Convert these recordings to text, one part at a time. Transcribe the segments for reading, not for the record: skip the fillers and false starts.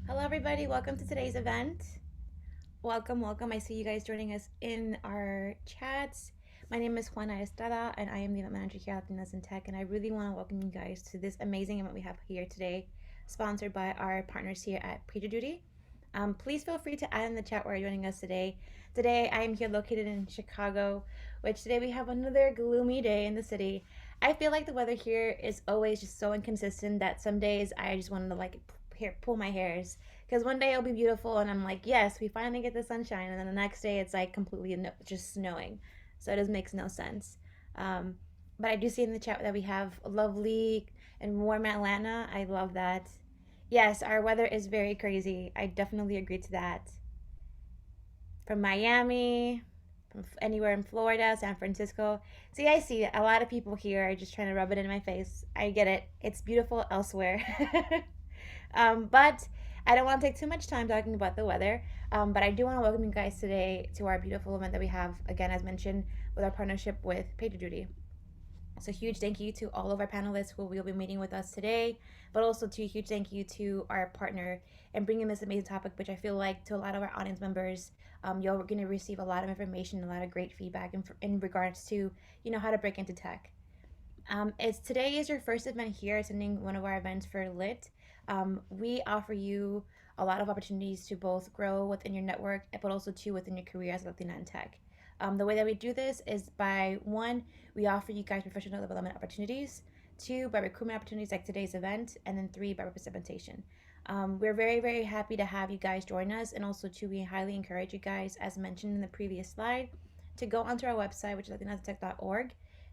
Hello, everybody. Welcome to today's event. Welcome, welcome. I see you guys joining us in our chats. My name is Juana Estrada, and I am the event manager here at Latinas in Tech. And I really want to welcome you guys to this amazing event we have here today, sponsored by our partners here at PagerDuty. Please feel free to add in the chat where you're joining us today. Today, I am here located in Chicago, which today we have another gloomy day in the city. I feel like the weather here is always just so inconsistent that some days I just want to pull my hairs because one day it'll be beautiful and I'm like, yes, we finally get the sunshine, and then the next day it's like completely just snowing. So it just makes no sense. Um, but I do see in the chat that we have lovely and warm Atlanta. I love that. Yes, our weather is very crazy. I definitely agree to that. From Miami, from anywhere in Florida, San Francisco. See, I see a lot of people here are just trying to rub it in my face. I get it. It's beautiful elsewhere. But I don't want to take too much time talking about the weather. But I do want to welcome you guys today to our beautiful event that we have, again, as mentioned, with our partnership with PagerDuty. So huge thank you to all of our panelists who will be meeting with us today, but also to a huge thank you to our partner in bringing this amazing topic, which I feel like to a lot of our audience members, you're going to receive a lot of information, a lot of great feedback in regards to, how to break into tech. It's today is your first event here attending one of our events for Lit. We offer you a lot of opportunities to both grow within your network, but also to within your career as a Latina in tech. The way that we do this is by one, we offer you guys professional development opportunities, two, by recruitment opportunities like today's event, and then three, by representation. We're very, very happy to have you guys join us, and also to we highly encourage you guys, as mentioned in the previous slide, to go onto our website, which is latinastech.org,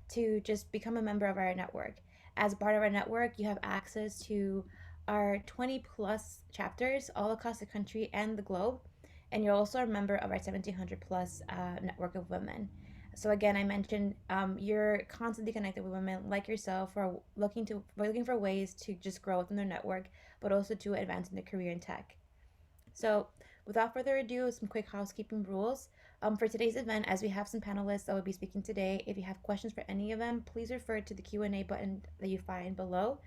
to just become a member of our network. As part of our network, you have access to our 20 plus chapters all across the country and the globe, and you're also a member of our 1700 plus network of women. So again, I mentioned you're constantly connected with women like yourself who are looking for ways to just grow within their network, but also to advance in their career in tech. So without further ado, some quick housekeeping rules. For today's event, as we have some panelists that will be speaking today, if you have questions for any of them, please refer to the Q&A button that you find below.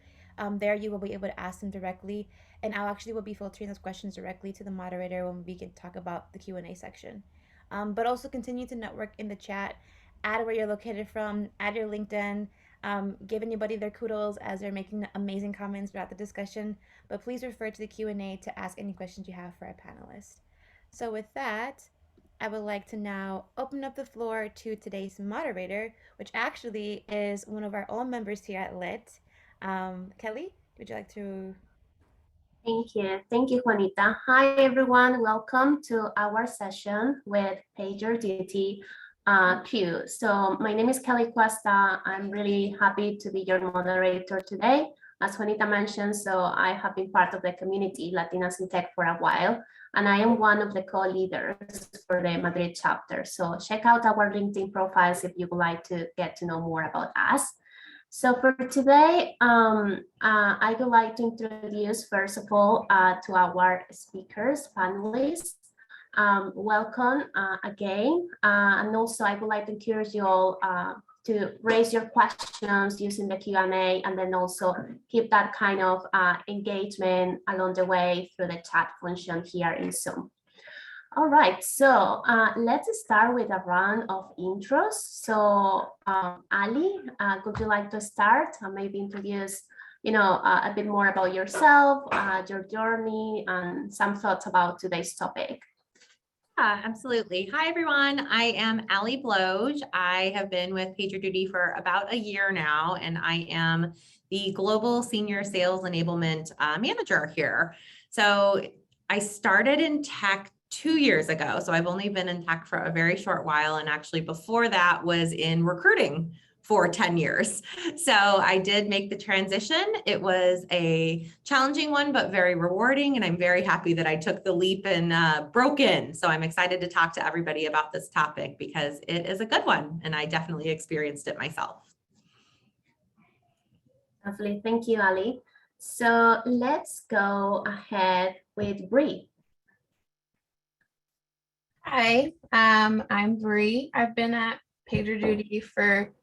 There you will be able to ask them directly, and I'll actually will be filtering those questions directly to the moderator when we can talk about the Q&A section. But also continue to network in the chat, add where you're located from, add your LinkedIn, give anybody their kudos as they're making amazing comments throughout the discussion, but please refer to the Q&A to ask any questions you have for our panelists. So with that, I would like to now open up the floor to today's moderator, which actually is one of our own members here at Lit. Kelly, would you like to? Thank you. Thank you, Juanita. Hi, everyone. Welcome to our session with PagerDuty Q. So my name is Kelly Cuesta. I'm really happy to be your moderator today. As Juanita mentioned, so I have been part of the community Latinas in Tech for a while, and I am one of the co-leaders for the Madrid chapter. So check out our LinkedIn profiles if you would like to get to know more about us. So for today, I would like to introduce, first of all, to our speakers, panelists. Welcome again. And also I would like to encourage you all to raise your questions using the Q&A, and then also keep that kind of engagement along the way through the chat function here in Zoom. All right, so let's start with a round of intros. So Ali, would you like to start and maybe introduce, a bit more about yourself, your journey, and some thoughts about today's topic? Yeah, absolutely. Hi, everyone. I am Ali Bloge. I have been with PagerDuty for about a year now, and I am the Global Senior Sales Enablement Manager here. So I started in tech 2 years ago. So I've only been in tech for a very short while. And actually before that was in recruiting for 10 years. So I did make the transition. It was a challenging one, but very rewarding. And I'm very happy that I took the leap and broke in. So I'm excited to talk to everybody about this topic because it is a good one. And I definitely experienced it myself. Lovely. Thank you, Ali. So let's go ahead with Bree. Hi, I'm Bree. I've been at PagerDuty for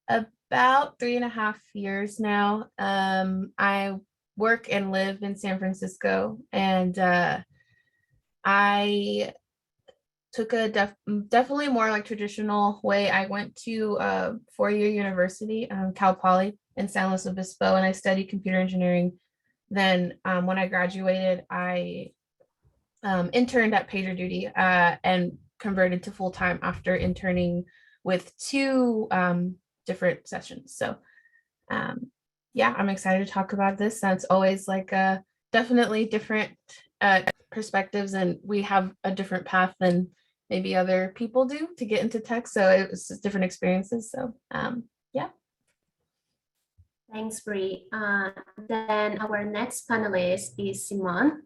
about 3.5 years now. I work and live in San Francisco, and I took a definitely more like traditional way. I went to a 4-year university, Cal Poly in San Luis Obispo, and I studied computer engineering. Then when I graduated, I interned at PagerDuty and converted to full-time after interning with 2 different sessions. So yeah, I'm excited to talk about this. It's always like definitely different perspectives, and we have a different path than maybe other people do to get into tech. So it was just different experiences. So yeah. Thanks, Bree. Then our next panelist is Simone.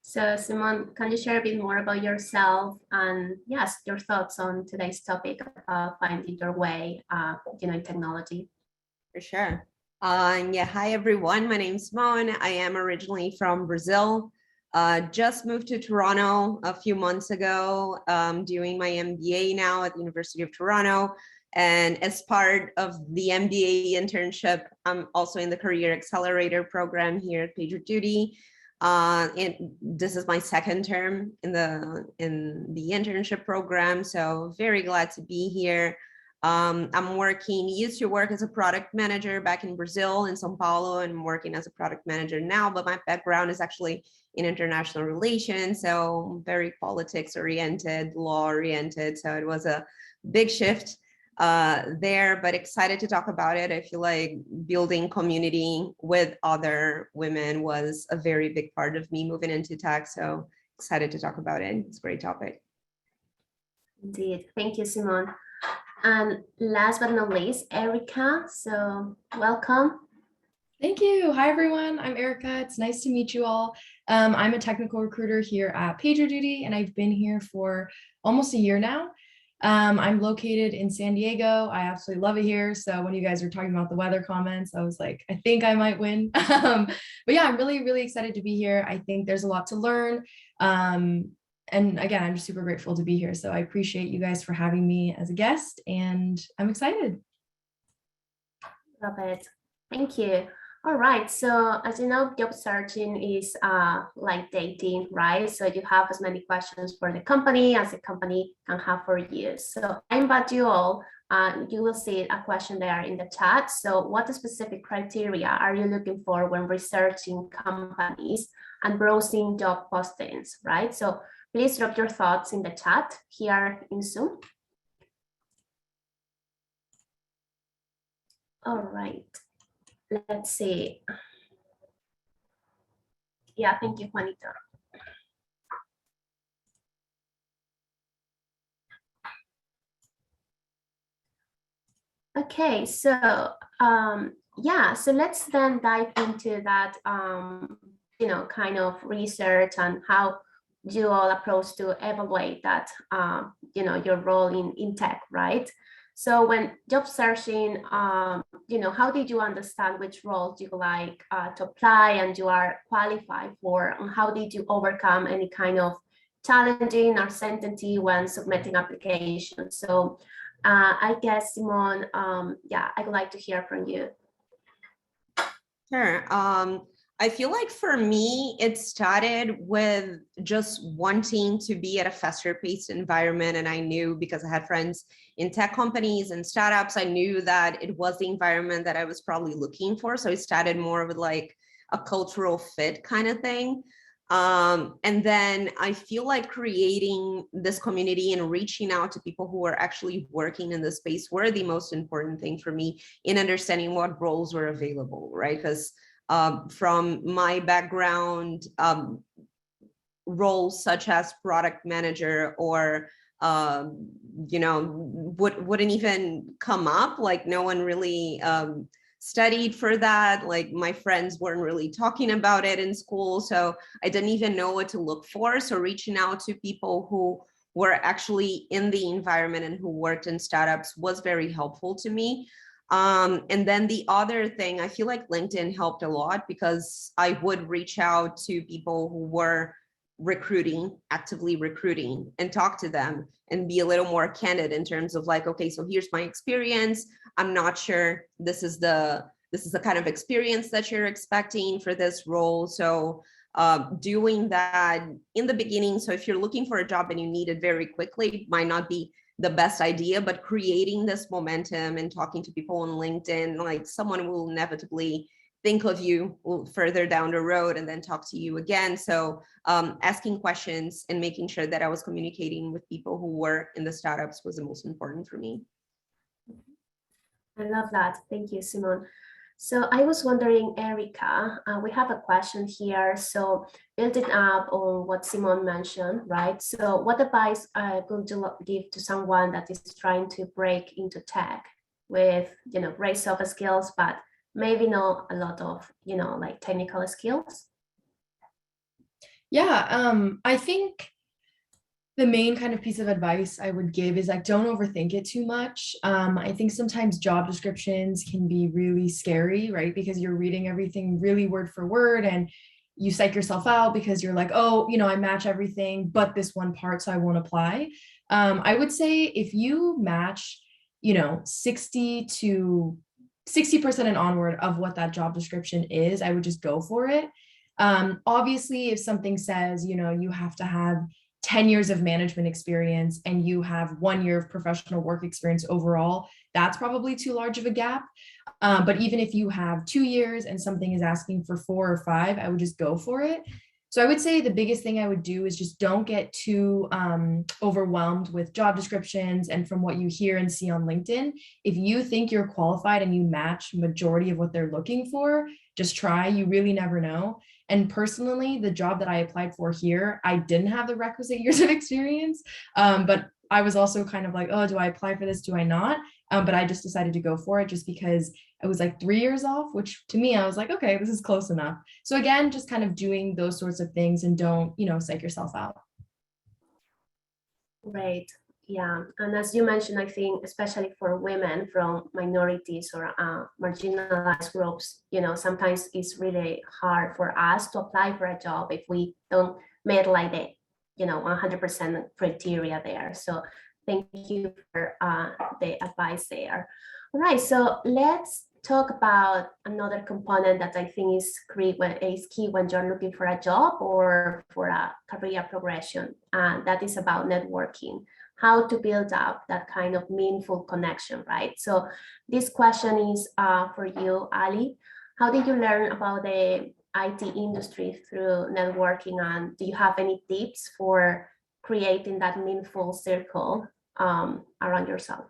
So Simone, can you share a bit more about yourself and yes, your thoughts on today's topic about finding your way, in technology? For sure. Yeah, hi everyone. My name's Simone. I am originally from Brazil. Just moved to Toronto a few months ago, doing my MBA now at the University of Toronto. And as part of the MBA internship, I'm also in the Career Accelerator program here at PagerDuty. And this is my second term in the internship program, so very glad to be here. I'm used to work as a product manager back in Brazil, in São Paulo, and I'm working as a product manager now, but my background is actually in international relations, so very politics oriented, law oriented, so it was a big shift there, but excited to talk about it. I feel like building community with other women was a very big part of me moving into tech, so excited to talk about it. It's a great topic. Indeed. Thank you, Simone. And last but not least, Erica. So welcome. Thank you. Hi, everyone. I'm Erica. It's nice to meet you all. I'm a technical recruiter here at PagerDuty, and I've been here for almost a year now. I'm located in San Diego. I absolutely love it here. So when you guys were talking about the weather comments, I was like, I think I might win. But yeah, I'm really, really excited to be here. I think there's a lot to learn. And again, I'm just super grateful to be here. So I appreciate you guys for having me as a guest, and I'm excited. Love it. Thank you. All right. So as you know, job searching is like dating, right? So you have as many questions for the company as the company can have for you. So I invite you all. You will see a question there in the chat. So what specific criteria are you looking for when researching companies and browsing job postings, right? So please drop your thoughts in the chat here in Zoom. All right. Let's see. Yeah, thank you, Juanita. Okay, so yeah, so let's then dive into that, kind of research and how you all approach to evaluate that, your role in tech, right? So when job searching, how did you understand which roles you like to apply and you are qualified for? And how did you overcome any kind of challenging uncertainty when submitting applications? So I guess, Simone, yeah, I would like to hear from you. Sure. I feel like for me, it started with just wanting to be at a faster paced environment. And I knew, because I had friends in tech companies and startups, I knew that it was the environment that I was probably looking for. So it started more with like a cultural fit kind of thing. And then I feel like creating this community and reaching out to people who are actually working in the space were the most important thing for me in understanding what roles were available, right? Because from my background, roles such as product manager or wouldn't even come up. Like no one really studied for that. Like my friends weren't really talking about it in school, so I didn't even know what to look for. So reaching out to people who were actually in the environment and who worked in startups was very helpful to me. And then the other thing, I feel like LinkedIn helped a lot, because I would reach out to people who were actively recruiting, and talk to them and be a little more candid in terms of like, okay, so here's my experience. I'm not sure this is the this is the kind of experience that you're expecting for this role. So doing that in the beginning. So if you're looking for a job and you need it very quickly, it might not be the best idea, but creating this momentum and talking to people on LinkedIn, like someone will inevitably think of you further down the road and then talk to you again. So asking questions and making sure that I was communicating with people who were in the startups was the most important for me. I love that. Thank you, Simone. So I was wondering, Erica, we have a question here. So building up on what Simone mentioned, right? So what advice could you give to someone that is trying to break into tech with, great soft skills, but maybe not a lot of, like technical skills? Yeah, I think the main kind of piece of advice I would give is like, don't overthink it too much. I think sometimes job descriptions can be really scary, right? Because you're reading everything really word for word and you psych yourself out because you're like, oh, I match everything but this one part, so I won't apply. I would say if you match, 60% and onward of what that job description is, I would just go for it. Obviously, if something says, you have to have 10 years of management experience and you have 1 year of professional work experience overall, that's probably too large of a gap. But even if you have 2 years and something is asking for 4 or 5, I would just go for it. So I would say the biggest thing I would do is just don't get too overwhelmed with job descriptions and from what you hear and see on LinkedIn. If you think you're qualified and you match majority of what they're looking for, just try. You really never know. And personally, the job that I applied for here, I didn't have the requisite years of experience, but I was also kind of like, oh, do I apply for this? Do I not? But I just decided to go for it just because it was like 3 years off, which to me, I was like, okay, this is close enough. So again, just kind of doing those sorts of things and don't, psych yourself out. Great. Yeah. And as you mentioned, I think, especially for women from minorities or marginalized groups, sometimes it's really hard for us to apply for a job if we don't meet like the, 100% criteria there. So thank you for the advice there. All right. So let's talk about another component that I think is key when you're looking for a job or for a career progression. That is about networking. How to build up that kind of meaningful connection, right? So this question is for you, Ali. How did you learn about the IT industry through networking, and do you have any tips for creating that meaningful circle around yourself?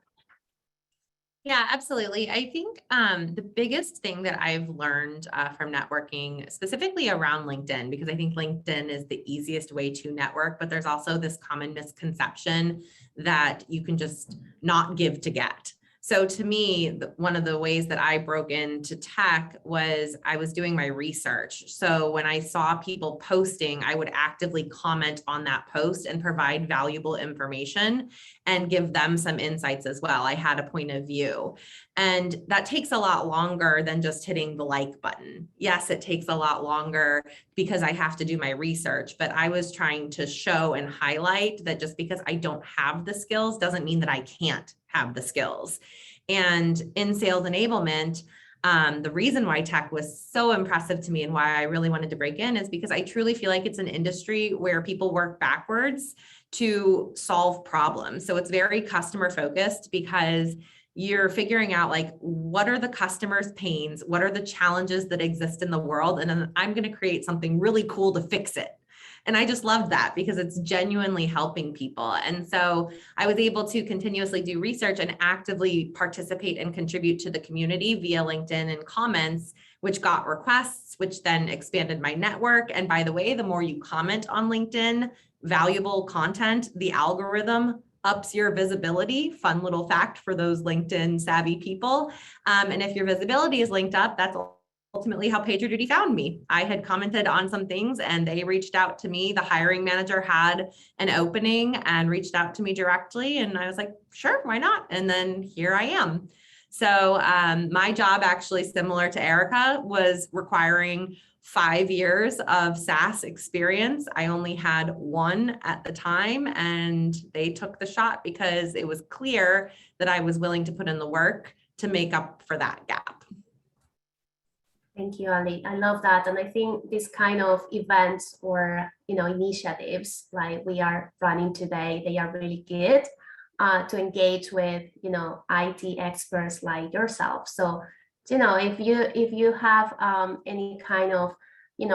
Yeah, absolutely. I think the biggest thing that I've learned from networking, specifically around LinkedIn, because I think LinkedIn is the easiest way to network, but there's also this common misconception that you can just not give to get. So to me, one of the ways that I broke into tech was I was doing my research. So when I saw people posting, I would actively comment on that post and provide valuable information and give them some insights as well. I had a point of view. And that takes a lot longer than just hitting the like button. Yes, it takes a lot longer because I have to do my research, but I was trying to show and highlight that just because I don't have the skills doesn't mean that I can't have the skills. And in sales enablement, the reason why tech was so impressive to me and why I really wanted to break in is because I truly feel like it's an industry where people work backwards to solve problems. So it's very customer focused because you're figuring out like, what are the customer's pains? What are the challenges that exist in the world? And then I'm going to create something really cool to fix it. And I just loved that because it's genuinely helping people. And so I was able to continuously do research and actively participate and contribute to the community via LinkedIn and comments, which got requests, which then expanded my network. And by the way, the more you comment on LinkedIn, valuable content, the algorithm ups your visibility. Fun little fact for those LinkedIn savvy people. And if your visibility is linked up, that's ultimately how PagerDuty found me. I had commented on some things and they reached out to me. The hiring manager had an opening and reached out to me directly. And I was like, sure, why not? And then here I am. So my job, actually similar to Erica, was requiring 5 years of SaaS experience. I only had 1 at the time, and they took the shot because it was clear that I was willing to put in the work to make up for that gap. Thank you, Ali. I love that. And I think this kind of events or, initiatives like we are running today, they are really good to engage with, IT experts like yourself. So, if you have any kind of,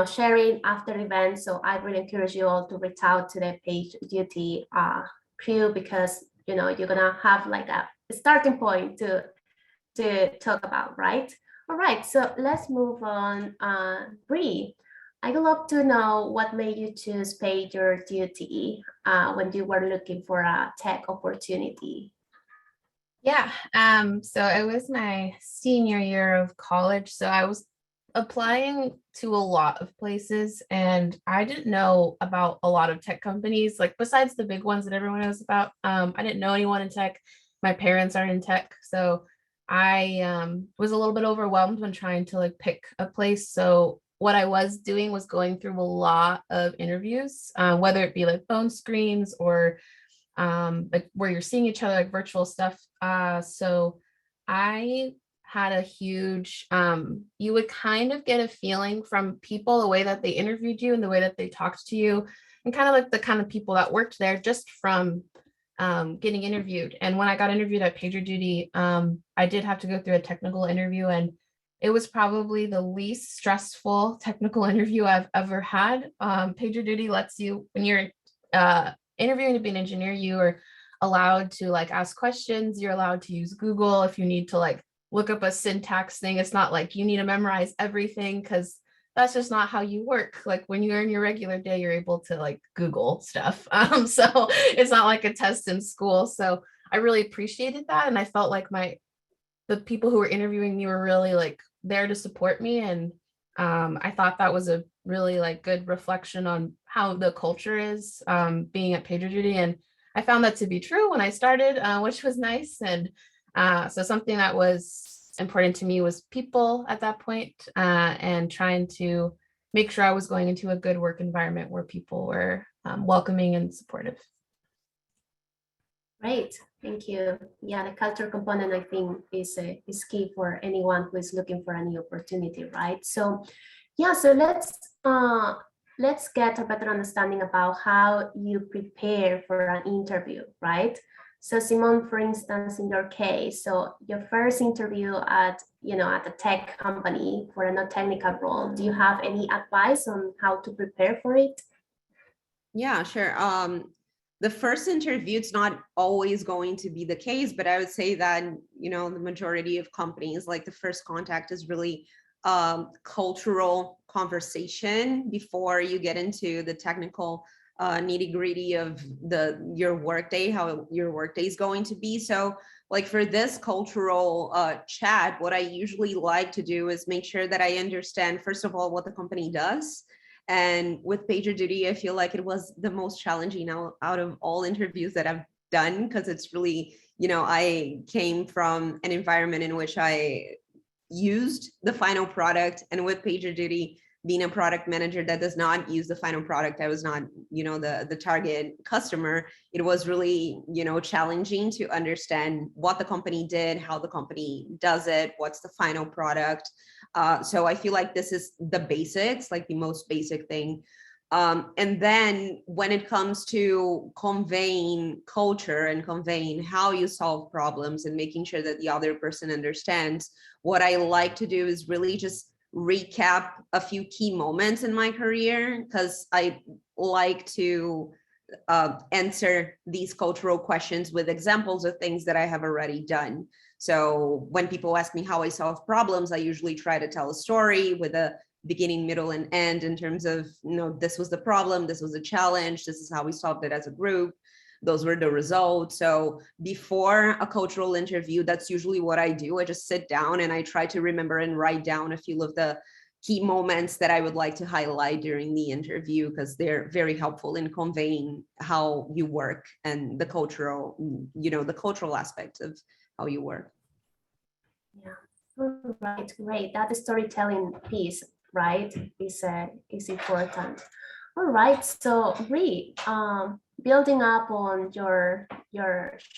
sharing after events, so I really encourage you all to reach out to the PagerDuty crew, because, you're gonna have like a starting point to talk about, right? All right, so let's move on. Bree, I'd love to know what made you choose PagerDuty when you were looking for a tech opportunity. Yeah, so it was my senior year of college. So I was applying to a lot of places and I didn't know about a lot of tech companies, like besides the big ones that everyone knows about. I didn't know anyone in tech. My parents aren't in tech. So I was a little bit overwhelmed when trying to like pick a place. So what I was doing was going through a lot of interviews, whether it be like phone screens or like where you're seeing each other, like virtual stuff. So I had a huge, you would kind of get a feeling from people, the way that they interviewed you and the way that they talked to you, and kind of like the kind of people that worked there just from getting interviewed. And when I got interviewed at PagerDuty, I did have to go through a technical interview, and it was probably the least stressful technical interview I've ever had. PagerDuty lets you, when you're interviewing to be an engineer, you are allowed to like ask questions. You're allowed to use Google if you need to like look up a syntax thing. It's not like you need to memorize everything, because that's just not how you work. Like when you're in your regular day, you're able to like Google stuff. So it's not like a test in school. So I really appreciated that. And I felt like the people who were interviewing me were really like there to support me. And I thought that was a really like good reflection on how the culture is being at PagerDuty. And I found that to be true when I started, which was nice. And so something that was important to me was people at that point, and trying to make sure I was going into a good work environment where people were welcoming and supportive. Great, thank you. Yeah, the culture component I think is key for anyone who is looking for a new opportunity, right? So, yeah, so let's get a better understanding about how you prepare for an interview, right? So Simone, for instance, in your case, so your first interview at a tech company for a non-technical role, do you have any advice on how to prepare for it? Yeah, sure. The first interview, it's not always going to be the case, but I would say that, the majority of companies, like the first contact is really cultural conversation before you get into the technical nitty gritty of your workday, how your workday is going to be. So like for this cultural chat, what I usually like to do is make sure that I understand, first of all, what the company does. And with PagerDuty, I feel like it was the most challenging out of all interviews that I've done, because it's really, I came from an environment in which I used the final product, and with PagerDuty being a product manager that does not use the final product, I was not, the target customer. It was really, challenging to understand what the company did, how the company does it, what's the final product. So I feel like this is the basics, like the most basic thing. And then when it comes to conveying culture and conveying how you solve problems and making sure that the other person understands, what I like to do is really just recap a few key moments in my career, because I like to answer these cultural questions with examples of things that I have already done. So when people ask me how I solve problems, I usually try to tell a story with a beginning, middle, and end in terms of, this was the problem, this was a challenge, this is how we solved it as a group, those were the results. So before a cultural interview, that's usually what I do. I just sit down and I try to remember and write down a few of the key moments that I would like to highlight during the interview, because they're very helpful in conveying how you work and the cultural, the cultural aspects of how you work. Yeah, all right, great. That storytelling piece, right, is important. All right, so building up on your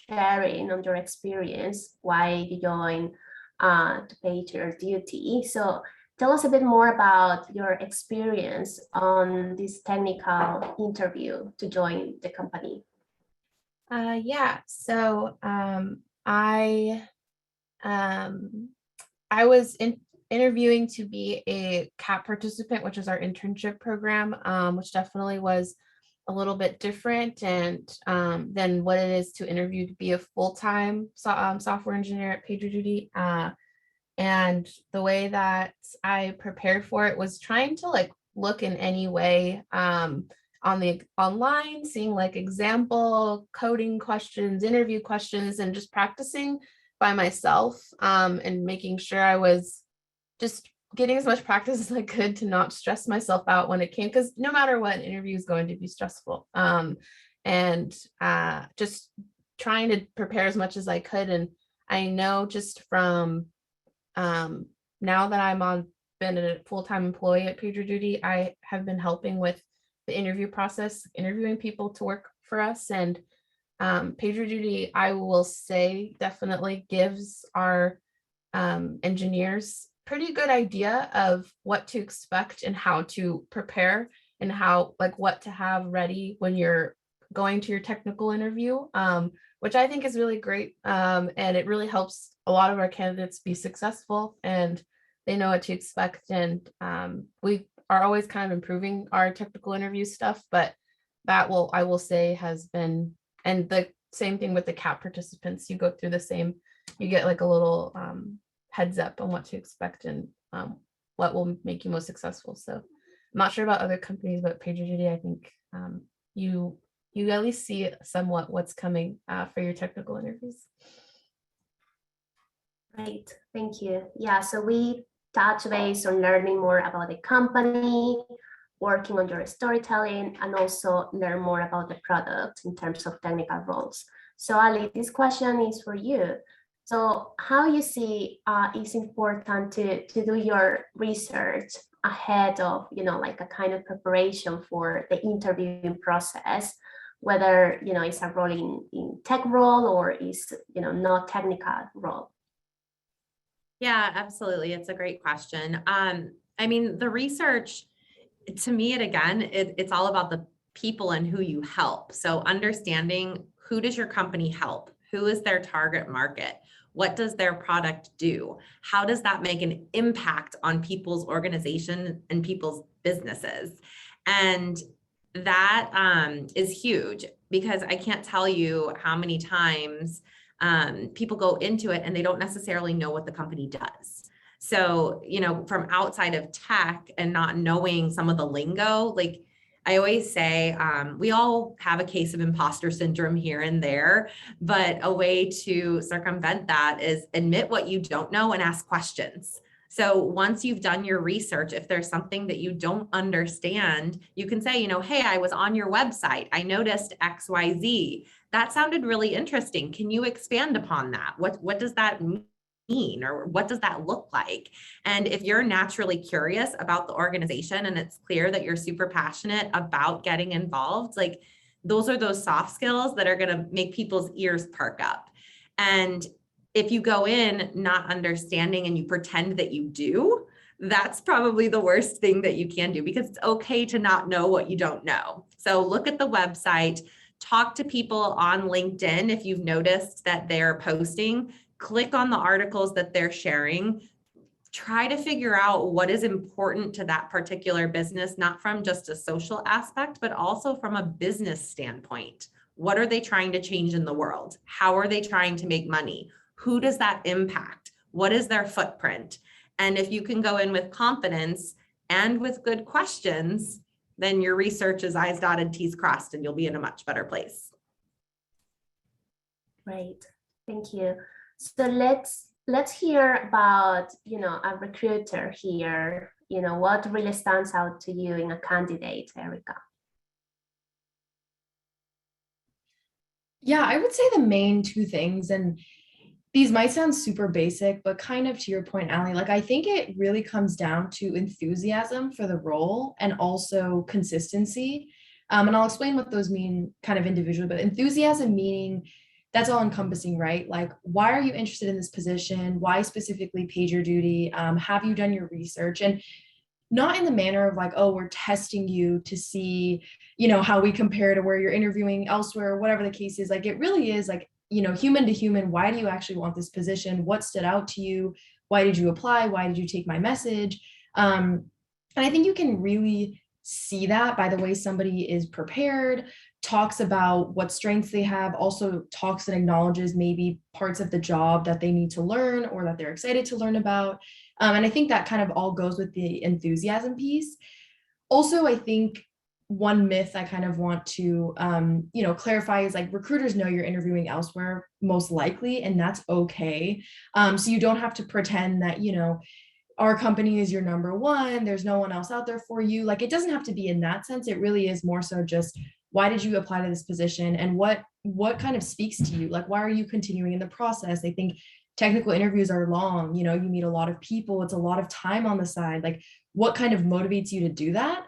sharing on your experience, why you joined to PagerDuty. So tell us a bit more about your experience on this technical interview to join the company. Yeah, so I was interviewing to be a CAP participant, which is our internship program, which definitely was a little bit different and than what it is to interview to be a full-time software engineer at PagerDuty. And the way that I prepared for it was trying to like look in any way on the online, seeing like example coding questions, interview questions, and just practicing by myself and making sure I was just getting as much practice as I could to not stress myself out when it came, because no matter what, an interview is going to be stressful. And just trying to prepare as much as I could. And I know just from now that been a full-time employee at PagerDuty, I have been helping with the interview process, interviewing people to work for us. And PagerDuty, I will say, definitely gives our engineers pretty good idea of what to expect and how to prepare and how, like, what to have ready when you're going to your technical interview, which I think is really great. And it really helps a lot of our candidates be successful and they know what to expect. And we are always kind of improving our technical interview stuff, but I will say has been, and the same thing with the CAP participants, you go through the same, you get like a little heads up on what to expect and what will make you most successful. So I'm not sure about other companies, but PagerDuty, I think you at least see somewhat what's coming for your technical interviews. Great, thank you. Yeah, so we touch base on learning more about the company, working on your storytelling, and also learn more about the product in terms of technical roles. So Ali, this question is for you. So how you see it's important to do your research ahead of, like a kind of preparation for the interviewing process, whether, it's a role in tech role or is, not technical role? Yeah, absolutely. It's a great question. I mean, the research, to me, it's all about the people and who you help. So understanding, who does your company help? Who is their target market? What does their product do? How does that make an impact on people's organization and people's businesses? And that is huge, because I can't tell you how many times people go into it and they don't necessarily know what the company does. So, from outside of tech and not knowing some of the lingo, like I always say, we all have a case of imposter syndrome here and there, but a way to circumvent that is admit what you don't know and ask questions. So once you've done your research, if there's something that you don't understand, you can say, hey, I was on your website. I noticed XYZ. That sounded really interesting. Can you expand upon that? What does that mean, or what does that look like? And if you're naturally curious about the organization and it's clear that you're super passionate about getting involved, like those are those soft skills that are going to make people's ears perk up. And if you go in not understanding and you pretend that you do, that's probably the worst thing that you can do, because it's okay to not know what you don't know. So look at the website, talk to people on LinkedIn if you've noticed that they're posting, click on the articles that they're sharing, try to figure out what is important to that particular business, not from just a social aspect, but also from a business standpoint. What are they trying to change in the world? How are they trying to make money? Who does that impact? What is their footprint? And if you can go in with confidence and with good questions, then your research is I's dotted, T's crossed, and you'll be in a much better place. Great, thank you. So let's hear about, a recruiter here, what really stands out to you in a candidate, Erica? Yeah, I would say the main two things, and these might sound super basic, but kind of to your point, Ali, like I think it really comes down to enthusiasm for the role and also consistency. And I'll explain what those mean kind of individually, but enthusiasm meaning that's all encompassing, right? Like, why are you interested in this position? Why specifically PagerDuty? Have you done your research? And not in the manner of like, oh, we're testing you to see, how we compare to where you're interviewing elsewhere, whatever the case is. Like, it really is like, human to human. Why do you actually want this position? What stood out to you? Why did you apply? Why did you take my message? And I think you can really see that by the way somebody is prepared, talks about what strengths they have, also talks and acknowledges maybe parts of the job that they need to learn or that they're excited to learn about. And I think that kind of all goes with the enthusiasm piece. Also, I think one myth I kind of want to, clarify is like recruiters know you're interviewing elsewhere, most likely, and that's okay. So you don't have to pretend that, our company is your number one, there's no one else out there for you. Like, it doesn't have to be in that sense. It really is more so just, why did you apply to this position, and what kind of speaks to you? Like, why are you continuing in the process? I think technical interviews are long, you meet a lot of people, it's a lot of time on the side. Like, what kind of motivates you to do that?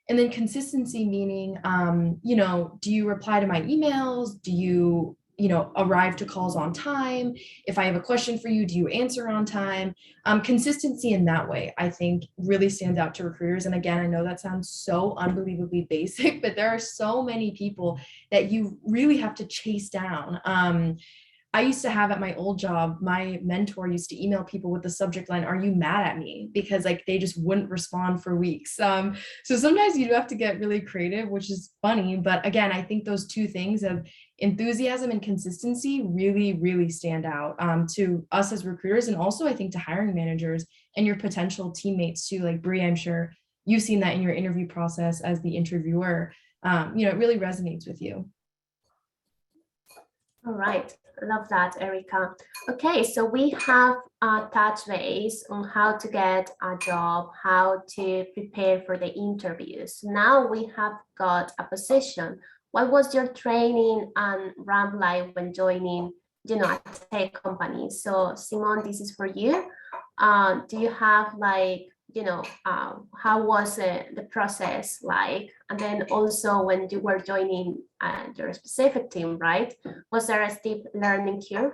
And then consistency, meaning, do you reply to my emails? Do you, arrive to calls on time? If I have a question for you, do you answer on time? Consistency in that way, I think, really stands out to recruiters. And again, I know that sounds so unbelievably basic, but there are so many people that you really have to chase down. I used to have at my old job, my mentor used to email people with the subject line, "Are you mad at me?" Because like they just wouldn't respond for weeks. So sometimes you do have to get really creative, which is funny. But again, I think those two things of enthusiasm and consistency really, really stand out to us as recruiters, and also I think to hiring managers and your potential teammates too. Like Bree, I'm sure you've seen that in your interview process as the interviewer. It really resonates with you. All right. Love that, Erica. Okay, so we have touched base on how to get a job, how to prepare for the interviews. Now we have got a position. What was your training and ramp like when joining, a tech company? So Simon, this is for you. Do you have like, how was the process like? And then also when you were joining your specific team, right? Was there a steep learning curve?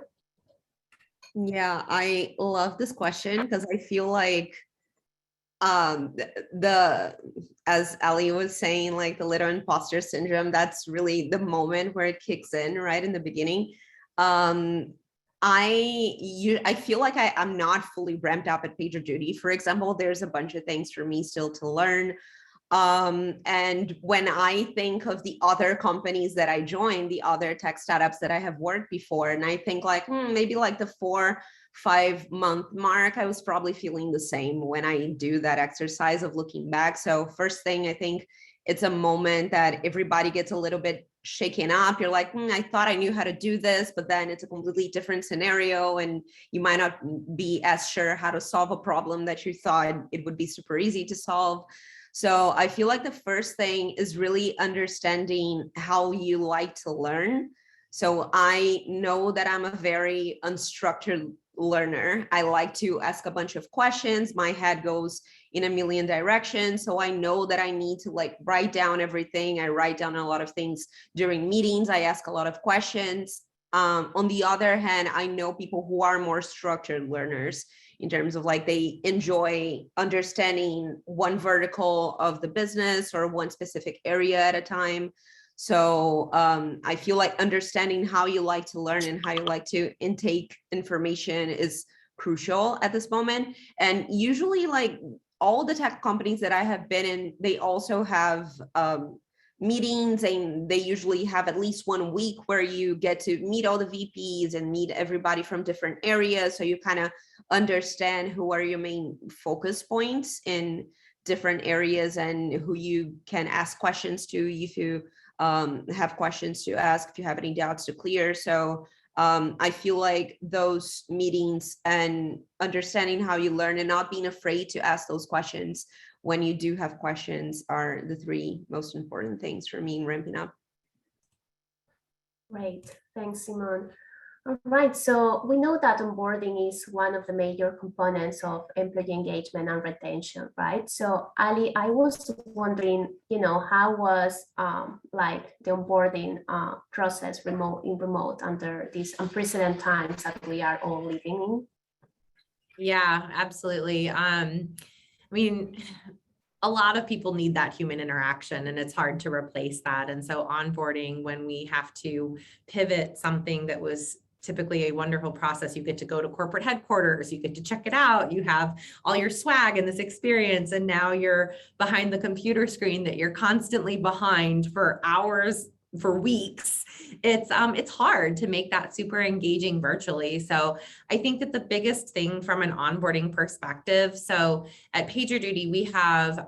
Yeah, I love this question because I feel like as Ali was saying, like the little imposter syndrome, that's really the moment where it kicks in right in the beginning. I feel like I'm not fully ramped up at PagerDuty. For example, there's a bunch of things for me still to learn. And when I think of the other companies that I joined, the other tech startups that I have worked before, and I think like maybe like the 4-5 month mark, I was probably feeling the same when I do that exercise of looking back. So first thing, I think it's a moment that everybody gets a little bit shaken up. You're like, I thought I knew how to do this, but then it's a completely different scenario and you might not be as sure how to solve a problem that you thought it would be super easy to solve. So I feel like the first thing is really understanding how you like to learn. So I know that I'm a very unstructured learner. I like to ask a bunch of questions. My head goes in a million directions. So I know that I need to like write down everything. I write down a lot of things during meetings. I ask a lot of questions. On the other hand, I know people who are more structured learners in terms of like they enjoy understanding one vertical of the business or one specific area at a time. So I feel like understanding how you like to learn and how you like to intake information is crucial at this moment. And usually like all the tech companies that I have been in, they also have meetings, and they usually have at least 1 week where you get to meet all the VPs and meet everybody from different areas. So you kind of understand who are your main focus points in different areas and who you can ask questions to if you have questions to ask, if you have any doubts to clear. So I feel like those meetings and understanding how you learn and not being afraid to ask those questions when you do have questions are the 3 most important things for me in ramping up. Great, thanks, Simon. All right, so we know that onboarding is one of the major components of employee engagement and retention, right? So Ali, I was wondering, how was like the onboarding process remote under these unprecedented times that we are all living in? Yeah, absolutely. I mean, a lot of people need that human interaction and it's hard to replace that. And so onboarding, when we have to pivot something that was typically a wonderful process, you get to go to corporate headquarters, you get to check it out, you have all your swag and this experience, and now you're behind the computer screen that you're constantly behind for hours, for weeks. It's hard to make that super engaging virtually. So I think that the biggest thing from an onboarding perspective, so at PagerDuty, we have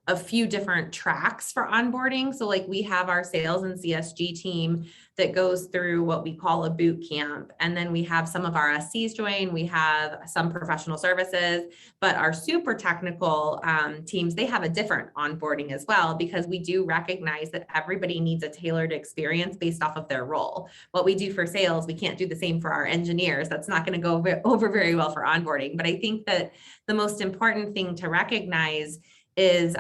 a few different tracks for onboarding. So like we have our sales and CSG team that goes through what we call a boot camp. And then we have some of our SCs join, we have some professional services, but our super technical teams, they have a different onboarding as well, because we do recognize that everybody needs a tailored experience based off of their role. What we do for sales, we can't do the same for our engineers. That's not going to go over very well for onboarding. But I think that the most important thing to recognize is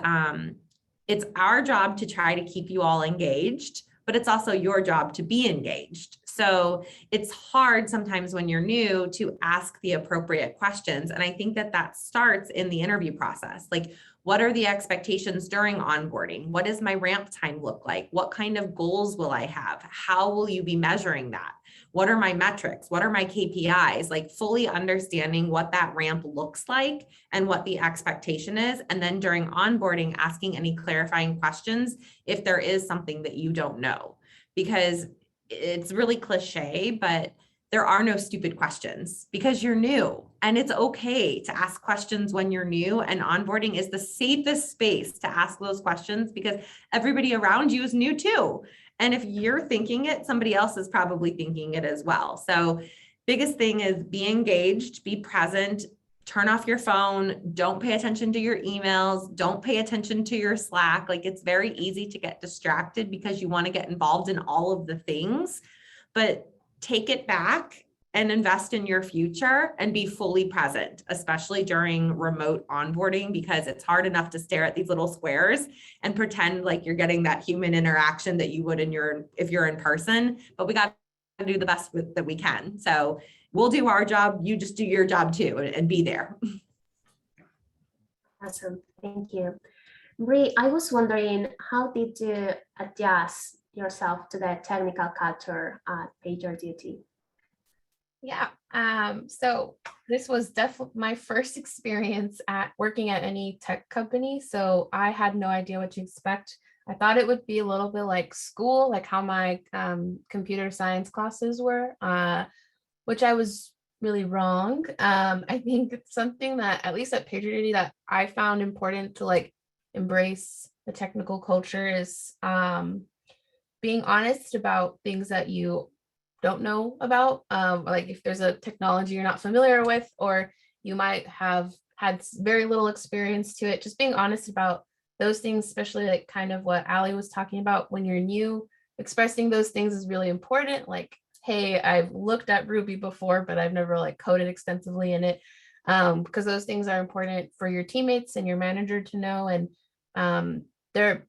it's our job to try to keep you all engaged, but it's also your job to be engaged. So it's hard sometimes when you're new to ask the appropriate questions. And I think that that starts in the interview process. Like, what are the expectations during onboarding? What does my ramp time look like? What kind of goals will I have? How will you be measuring that? What are my metrics? What are my KPIs? Like fully understanding what that ramp looks like and what the expectation is. And then during onboarding, asking any clarifying questions if there is something that you don't know. Because it's really cliche, but there are no stupid questions because you're new, and it's okay to ask questions when you're new, and onboarding is the safest space to ask those questions because everybody around you is new too. And if you're thinking it, somebody else is probably thinking it as well. So biggest thing is be engaged, be present, turn off your phone, don't pay attention to your emails, don't pay attention to your Slack. Like, it's very easy to get distracted because you want to get involved in all of the things, but take it back and invest in your future and be fully present, especially during remote onboarding, because it's hard enough to stare at these little squares and pretend like you're getting that human interaction that you would if you're in person, but we got to do the best that we can. So we'll do our job, you just do your job too, and be there. Awesome, thank you. Bree, I was wondering, how did you adjust yourself to the technical culture at PagerDuty? Yeah. So this was definitely my first experience at working at any tech company. So I had no idea what to expect. I thought it would be a little bit like school, like how my computer science classes were, which I was really wrong. I think it's something that, at least at PagerDuty, that I found important to like embrace the technical culture is being honest about things that you don't know about, like if there's a technology you're not familiar with, or you might have had very little experience to it, just being honest about those things, especially like kind of what Ali was talking about when you're new, expressing those things is really important. Like, hey, I've looked at Ruby before, but I've never like coded extensively in it, because those things are important for your teammates and your manager to know. And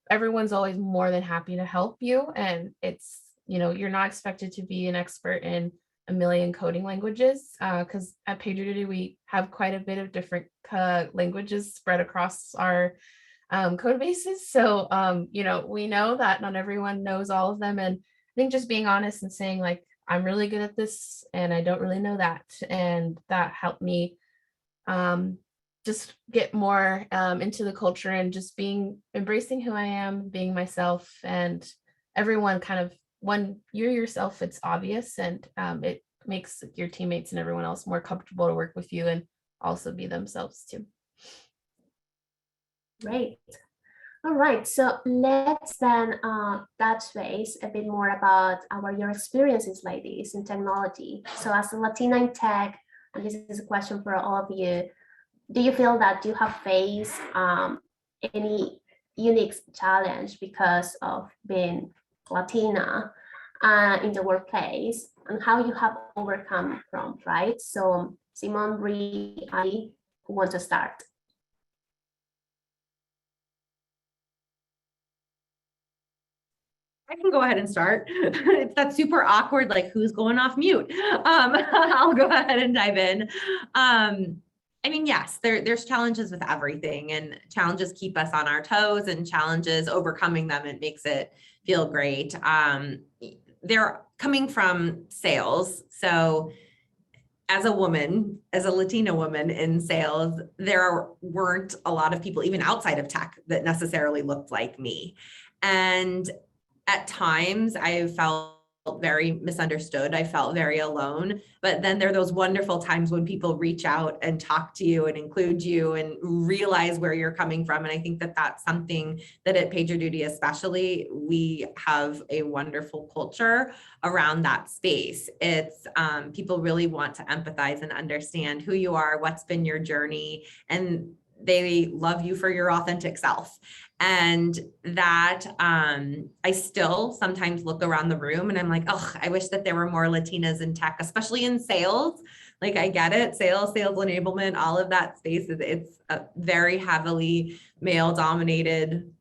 everyone's always more than happy to help you. And it's, you're not expected to be an expert in a million coding languages, because at PagerDuty, we have quite a bit of different languages spread across our code bases. So, we know that not everyone knows all of them. And I think just being honest and saying like, I'm really good at this and I don't really know that. And that helped me just get more into the culture and just embracing who I am, being myself, and everyone kind of, when you're yourself, it's obvious, and it makes your teammates and everyone else more comfortable to work with you and also be themselves too. Great. All right, so let's then touch base a bit more about your experiences, ladies, in technology. So as a Latina in tech, and this is a question for all of you, do you feel that you have faced any unique challenge because of being Latina? in the workplace and how you have overcome from, right? So Simone, Bree, Ali, who want to start? I can go ahead and start. It's that super awkward, like who's going off mute. I'll go ahead and dive in. I mean, yes, there's challenges with everything, and challenges keep us on our toes, and challenges, overcoming them, it makes it feel great. They're coming from sales. So as a woman, as a Latina woman in sales, there weren't a lot of people, even outside of tech, that necessarily looked like me. And at times I felt very misunderstood. I felt very alone. But then there are those wonderful times when people reach out and talk to you and include you and realize where you're coming from. And I think that that's something that at PagerDuty especially, we have a wonderful culture around that space. It's people really want to empathize and understand who you are, what's been your journey, and they love you for your authentic self. And that I still sometimes look around the room and I'm like, oh, I wish that there were more Latinas in tech, especially in sales. Like, I get it, sales enablement, all of that space, it's a very heavily male dominated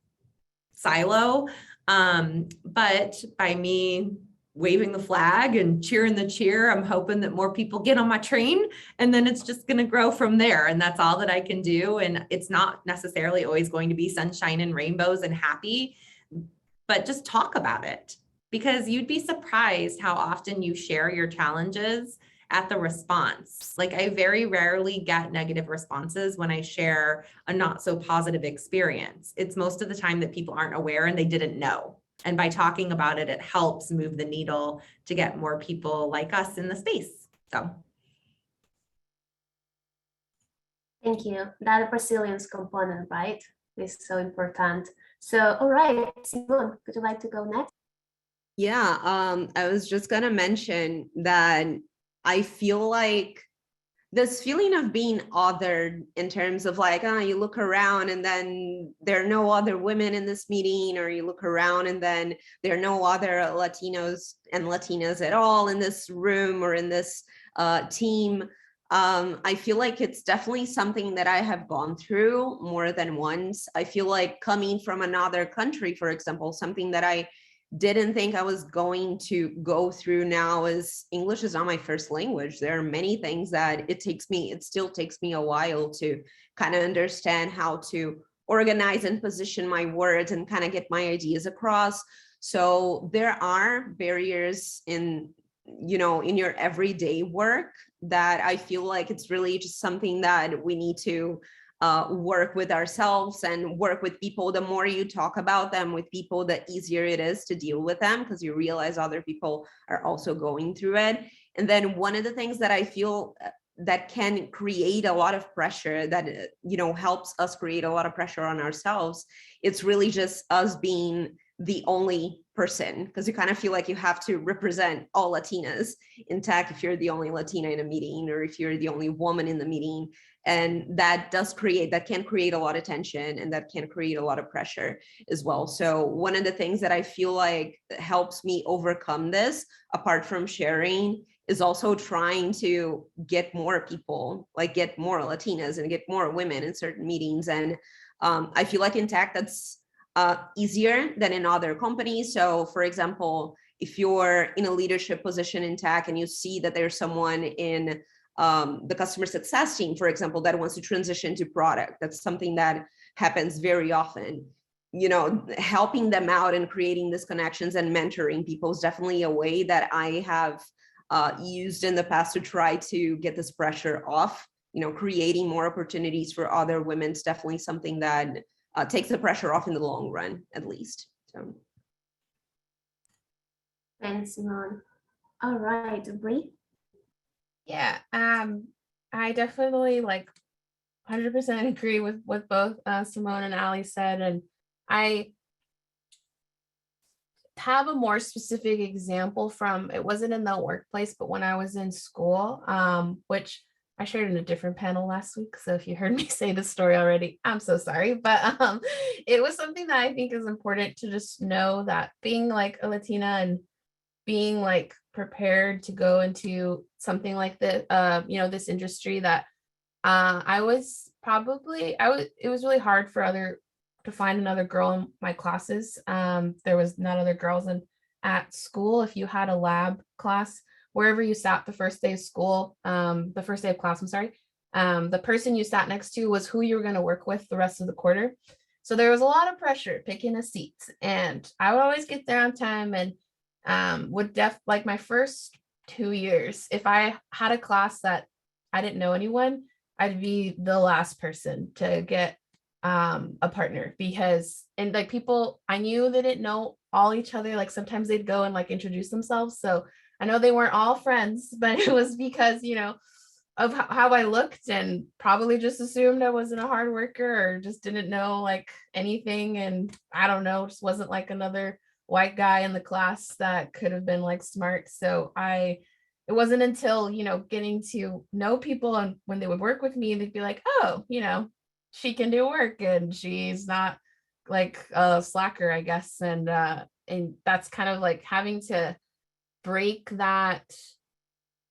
silo. But by me waving the flag and cheering the cheer, I'm hoping that more people get on my train, and then it's just going to grow from there. And that's all that I can do. And it's not necessarily always going to be sunshine and rainbows and happy, but just talk about it, because you'd be surprised how often you share your challenges at the response. Like, I very rarely get negative responses when I share a not so positive experience. It's most of the time that people aren't aware and they didn't know. And by talking about it, it helps move the needle to get more people like us in the space. So. Thank you. That resilience component, right, is so important. So, all right, Simone, would you like to go next? Yeah, I was just gonna mention that I feel like this feeling of being othered, in terms of like, you look around and then there are no other women in this meeting, or you look around and then there are no other Latinos and Latinas at all in this room or in this team. I feel like it's definitely something that I have gone through more than once. I feel like coming from another country, for example, something that I didn't think I was going to go through now is English is not my first language. There are many things that it still takes me a while to kind of understand how to organize and position my words and kind of get my ideas across. So there are barriers in your everyday work that I feel like it's really just something that we need to work with ourselves and work with people. The more you talk about them with people, the easier it is to deal with them, because you realize other people are also going through it. And then one of the things that I feel that can create a lot of pressure, that helps us create a lot of pressure on ourselves, it's really just us being the only person, because you kind of feel like you have to represent all Latinas in tech if you're the only Latina in a meeting, or if you're the only woman in the meeting. And that can create a lot of tension, and that can create a lot of pressure as well. So one of the things that I feel like helps me overcome this, apart from sharing, is also trying to get more people, like get more Latinas and get more women in certain meetings. And I feel like in tech, that's easier than in other companies. So for example, if you're in a leadership position in tech and you see that there's someone in the customer success team, for example, that wants to transition to product, that's something that happens very often. Helping them out and creating these connections and mentoring people is definitely a way that I have used in the past to try to get this pressure off. Creating more opportunities for other women is definitely something that takes the pressure off in the long run, at least. So. Thanks, Simone. All right, Bree. Yeah, I definitely 100% agree with both Simone and Ali said, and I have a more specific example from, it wasn't in the workplace, but when I was in school, which I shared in a different panel last week. So if you heard me say the story already, I'm so sorry. But it was something that I think is important to just know, that being like a Latina and being like prepared to go into something like this, this industry that it was really hard to find another girl in my classes. There was not other girls at school. If you had a lab class, wherever you sat the first day of school, the first day of class, I'm sorry, the person you sat next to was who you were going to work with the rest of the quarter. So there was a lot of pressure picking a seat, and I would always get there on time, and like my first 2 years, if I had a class that I didn't know anyone, I'd be the last person to get a partner, because and like people I knew they didn't know all each other. Like sometimes they'd go and like introduce themselves. So I know they weren't all friends, but it was because, of how I looked, and probably just assumed I wasn't a hard worker or just didn't know like anything. And I don't know, just wasn't like another white guy in the class that could have been like smart. So it wasn't until, getting to know people, and when they would work with me, they'd be like, oh, she can do work and she's not like a slacker, I guess. And that's kind of like having to break that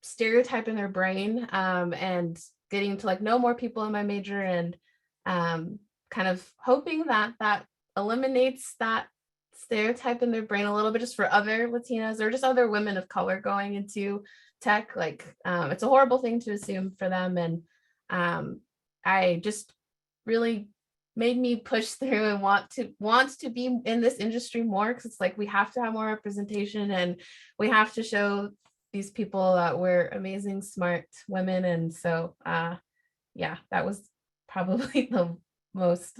stereotype in their brain, and getting to like know more people in my major, and kind of hoping that eliminates that stereotype in their brain a little bit, just for other Latinas or just other women of color going into tech. Like it's a horrible thing to assume for them. And I just really made me push through and want to be in this industry more, because it's like we have to have more representation, and we have to show these people that we're amazing, smart women. And so yeah, that was probably the most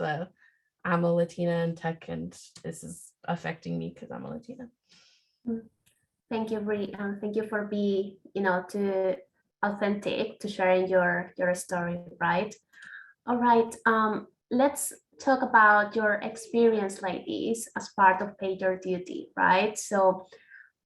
I'm a Latina in tech, and this is affecting me because I'm a Latina. Thank you, Bri. Thank you for being, to authentic, to sharing your story, right? All right. Let's talk about your experience, ladies, as part of PagerDuty, right? So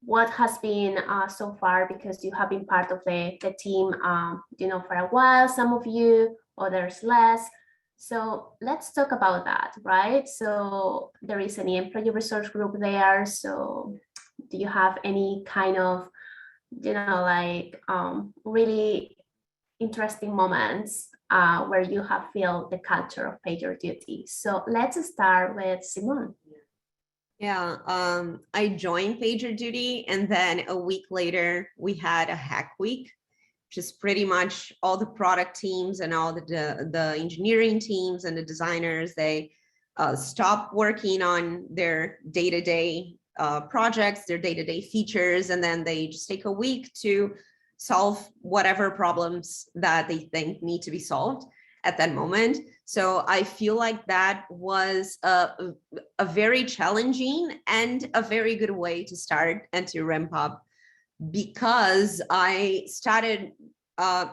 what has been so far, because you have been part of the team, for a while, some of you, others less. So let's talk about that, right? So there is an employee resource group there. So do you have any kind of, really interesting moments where you have felt the culture of PagerDuty? So let's start with Simone. Yeah, I joined PagerDuty, and then a week later we had a hack week, which is pretty much all the product teams and all the engineering teams and the designers, they stop working on their day-to-day projects, their day-to-day features, and then they just take a week to solve whatever problems that they think need to be solved at that moment. So I feel like that was a very challenging and a very good way to start and to ramp up, because I started,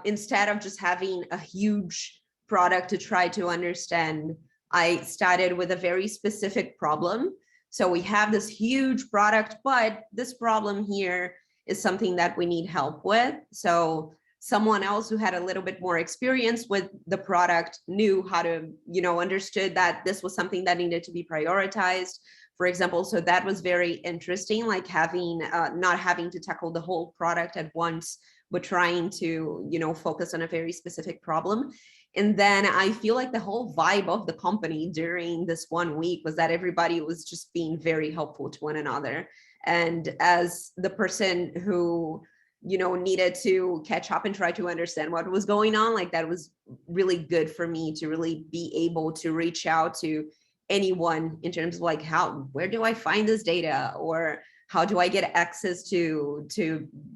instead of just having a huge product to try to understand, I started with a very specific problem. So we have this huge product, but this problem here is something that we need help with. So someone else who had a little bit more experience with the product knew how to, understood that this was something that needed to be prioritized, for example. So that was very interesting, like having, not having to tackle the whole product at once, but trying to, focus on a very specific problem. And then I feel like the whole vibe of the company during this 1 week was that everybody was just being very helpful to one another. And as the person who, needed to catch up and try to understand what was going on, like that was really good for me to really be able to reach out to anyone in terms of like, where do I find this data, or how do I get access to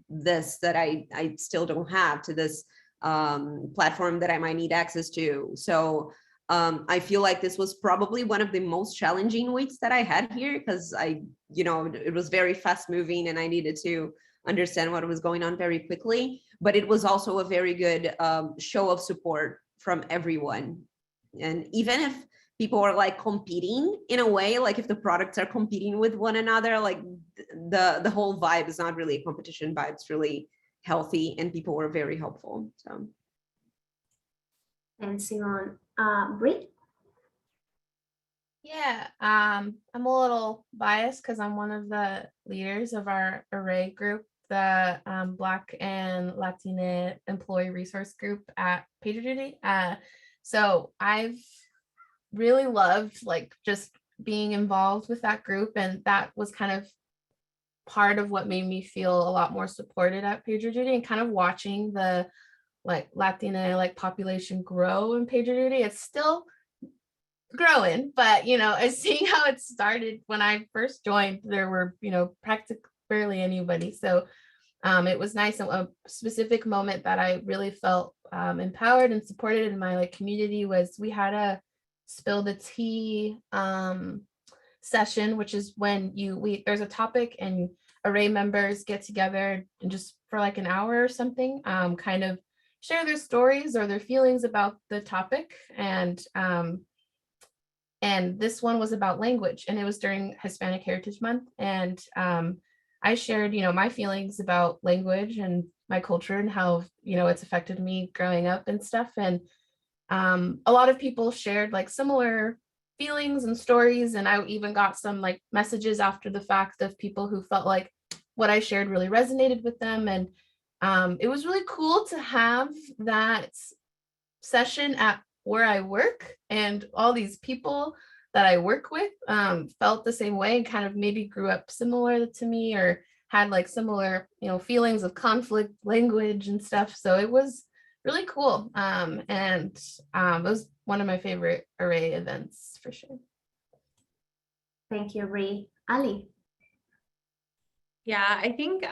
this that I still don't have, to this platform that I might need access to. So I feel like this was probably one of the most challenging weeks that I had here, because it was very fast moving and I needed to understand what was going on very quickly. But it was also a very good show of support from everyone. And even if people are like competing in a way, like if the products are competing with one another, like the whole vibe is not really a competition vibe. It's really healthy, and people were very helpful. So. And Simone, Bri? Yeah, I'm a little biased because I'm one of the leaders of our array group, the Black and Latina employee resource group at PagerDuty. So I've really loved like just being involved with that group, and that was kind of part of what made me feel a lot more supported at PagerDuty, and kind of watching the like Latina like population grow in PagerDuty. It's still growing, but as seeing how it started when I first joined, there were practically barely anybody. So it was nice. And a specific moment that I really felt empowered and supported in my like community was we had a spill the tea session, which is when there's a topic and array members get together and just for like an hour or something, kind of share their stories or their feelings about the topic. And this one was about language, and it was during Hispanic Heritage Month. And I shared, my feelings about language and my culture and how, it's affected me growing up and stuff. And a lot of people shared like similar feelings and stories. And I even got some like messages after the fact of people who felt like what I shared really resonated with them. And it was really cool to have that session at where I work, and all these people that I work with felt the same way and kind of maybe grew up similar to me or had like similar, feelings of conflict, language and stuff. So it was really cool. And it was one of my favorite array events for sure. Thank you, Bree. Ali. Yeah, I think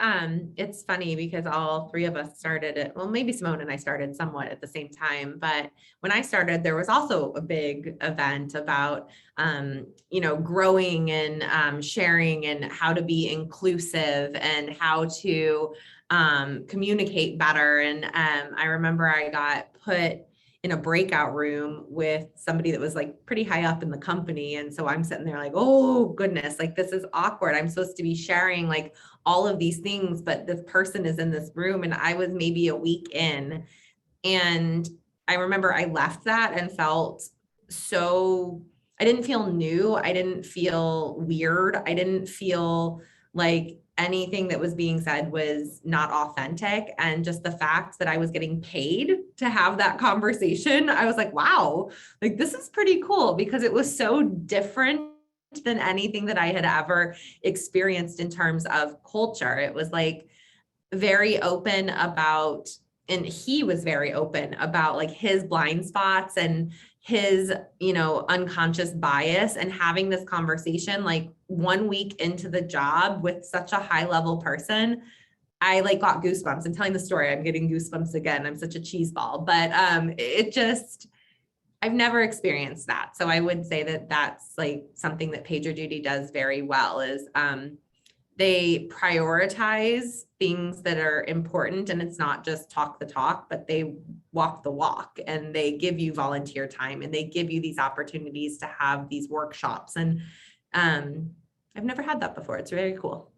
it's funny because all three of us started it. Well, maybe Simone and I started somewhat at the same time, but when I started, there was also a big event about, growing and sharing and how to be inclusive and how to communicate better. And I remember I got put in a breakout room with somebody that was like pretty high up in the company. And so I'm sitting there like, oh goodness, like this is awkward. I'm supposed to be sharing like all of these things, but this person is in this room. And I was maybe a week in. And I remember I left that and felt I didn't feel new. I didn't feel weird. I didn't feel like anything that was being said was not authentic. And just the fact that I was getting paid to have that conversation, I was like, wow, like this is pretty cool because it was so different than anything that I had ever experienced in terms of culture. It was like very open about, and he was very open about like his blind spots and his, unconscious bias, and having this conversation like 1 week into the job with such a high level person. I like got goosebumps. I'm telling the story. I'm getting goosebumps again. I'm such a cheese ball, but I've never experienced that. So I would say that that's like something that PagerDuty does very well is they prioritize things that are important, and it's not just talk the talk, but they walk the walk, and they give you volunteer time, and they give you these opportunities to have these workshops. And I've never had that before. It's very cool.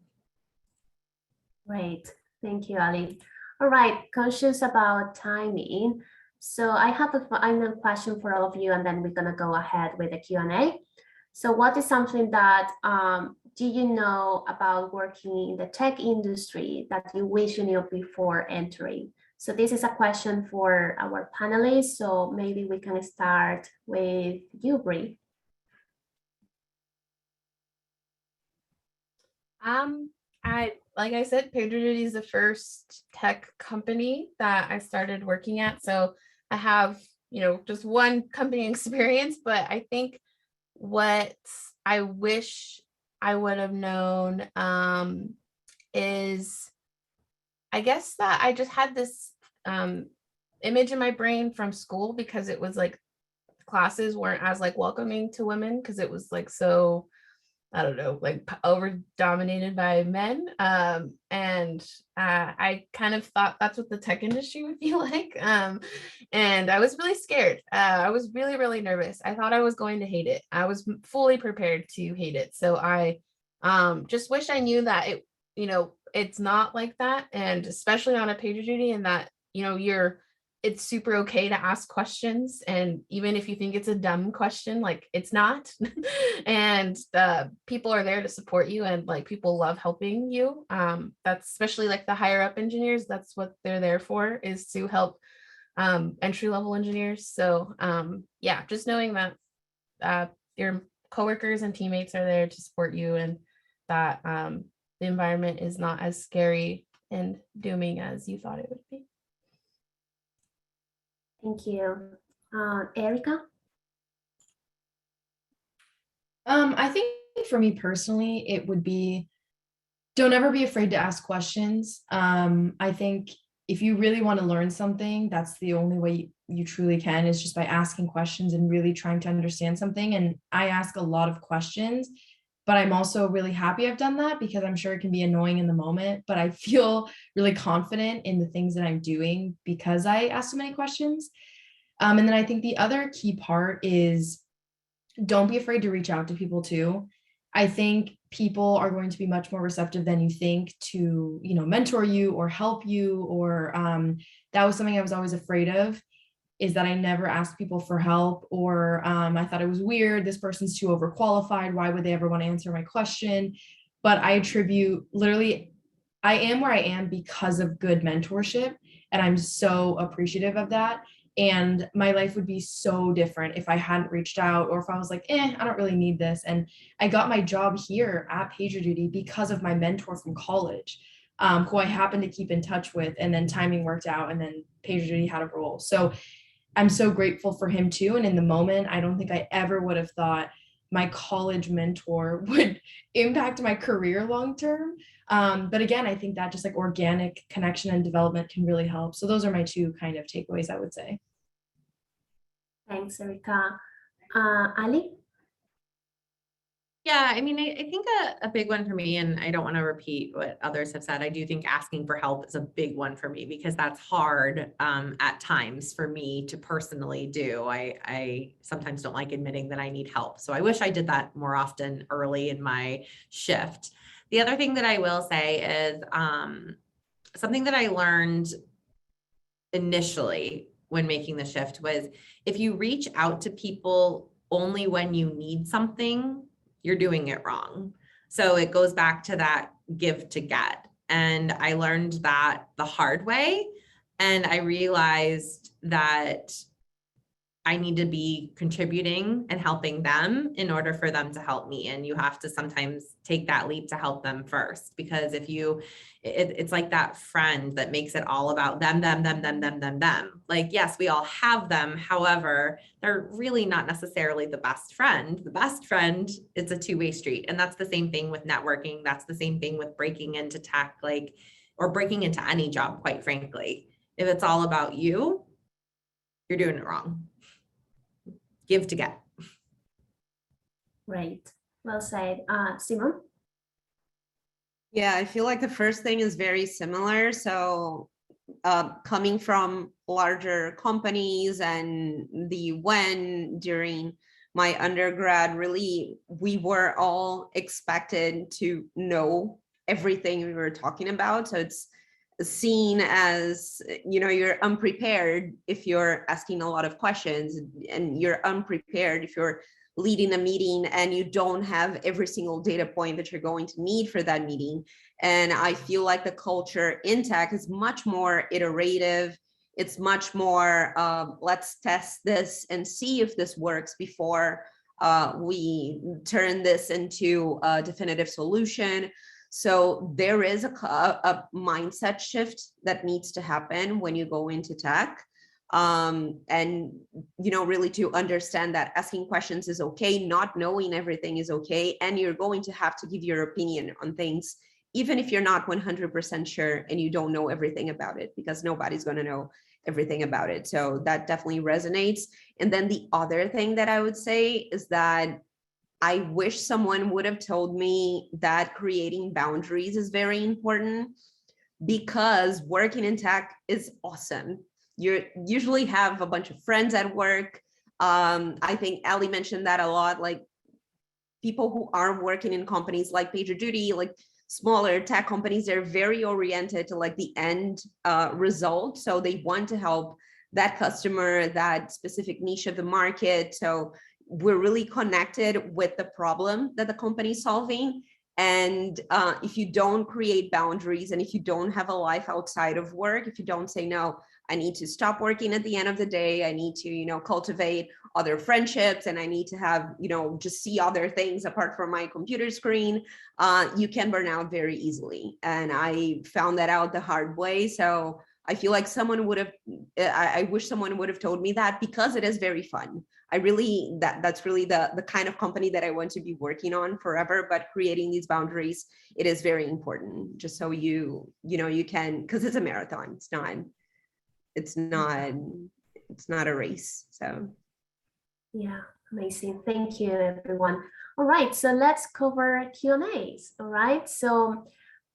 Great. Thank you, Ali. All right, conscious about timing. So I have a final question for all of you, and then we're going to go ahead with the Q&A. So what is something that do you know about working in the tech industry that you wish you knew before entering? So this is a question for our panelists. So maybe we can start with you, Bree. Like I said, PagerDuty is the first tech company that I started working at. So I have, just one company experience, but I think what I wish I would have known is, I guess that I just had this image in my brain from school, because it was like classes weren't as like welcoming to women because it was like so, I don't know, like over dominated by men. And I kind of thought that's what the tech industry would be like. And I was really scared. I was really, really nervous. I thought I was going to hate it. I was fully prepared to hate it. So I just wish I knew that it's not like that. And especially on a PagerDuty, and that, it's super okay to ask questions. And even if you think it's a dumb question, like it's not. And the people are there to support you, and like people love helping you. That's especially like the higher up engineers. That's what they're there for, is to help entry level engineers. So yeah, just knowing that your coworkers and teammates are there to support you, and that the environment is not as scary and dooming as you thought it would be. Thank you. Erica? I think for me personally, it would be, don't ever be afraid to ask questions. I think if you really want to learn something, that's the only way you truly can, is just by asking questions and really trying to understand something. And I ask a lot of questions, but I'm also really happy I've done that, because I'm sure it can be annoying in the moment, but I feel really confident in the things that I'm doing because I ask so many questions. And then I think the other key part is, don't be afraid to reach out to people too. I think people are going to be much more receptive than you think to, mentor you or help you, or that was something I was always afraid of, is that I never asked people for help, or I thought it was weird. This person's too overqualified. Why would they ever want to answer my question? But I attribute, literally, I am where I am because of good mentorship. And I'm so appreciative of that. And my life would be so different if I hadn't reached out, or if I was like, I don't really need this. And I got my job here at PagerDuty because of my mentor from college, who I happened to keep in touch with. And then timing worked out, and then PagerDuty had a role. So I'm so grateful for him too. And in the moment, I don't think I ever would have thought my college mentor would impact my career long term. But again, I think that just like organic connection and development can really help. So those are my two kind of takeaways, I would say. Thanks, Erica. Ali? Yeah, I mean, I think a big one for me, and I don't want to repeat what others have said, I do think asking for help is a big one for me, because that's hard at times for me to personally do. I sometimes don't like admitting that I need help. So I wish I did that more often early in my shift. The other thing that I will say is something that I learned initially when making the shift was, if you reach out to people only when you need something, you're doing it wrong. So it goes back to that give to get. And I learned that the hard way. And I realized that I need to be contributing and helping them in order for them to help me. And you have to sometimes take that leap to help them first, because if you, it's like that friend that makes it all about them. Like, yes, we all have them. However, they're really not necessarily the best friend. The best friend, it's a two-way street. And that's the same thing with networking. That's the same thing with breaking into tech, or breaking into any job, quite frankly. If it's all about you, you're doing it wrong. Give to get. Great. Well said. Simon? Yeah, I feel like the first thing is very similar. So coming from larger companies and the UN during my undergrad, really, we were all expected to know everything we were talking about. So it's seen as, you're unprepared if you're asking a lot of questions, and you're unprepared if you're leading a meeting and you don't have every single data point that you're going to need for that meeting. And I feel like the culture in tech is much more iterative. It's much more, let's test this and see if this works before we turn this into a definitive solution. So there is a mindset shift that needs to happen when you go into tech. And really to understand that asking questions is okay, not knowing everything is okay, and you're going to have to give your opinion on things, even if you're not 100% sure and you don't know everything about it, because nobody's going to know everything about it. So that definitely resonates. And then the other thing that I would say is that I wish someone would have told me that creating boundaries is very important, because working in tech is awesome. You usually have a bunch of friends at work. I think Ali mentioned that a lot, like people who are working in companies like PagerDuty, like smaller tech companies, they're very oriented to like the end result. So they want to help that customer, that specific niche of the market. So we're really connected with the problem that the company is solving. And if you don't create boundaries, and if you don't have a life outside of work, if you don't say, no, I need to stop working at the end of the day, I need to, cultivate other friendships, and I need to have, just see other things apart from my computer screen, you can burn out very easily. And I found that out the hard way. So I feel like I wish someone would have told me that, because it is very fun. That's really the kind of company that I want to be working on forever. But creating these boundaries, it is very important, just so you can, because it's a marathon. It's not a race. So Yeah, amazing. Thank you, everyone. All right, so let's cover Q&As. All right, so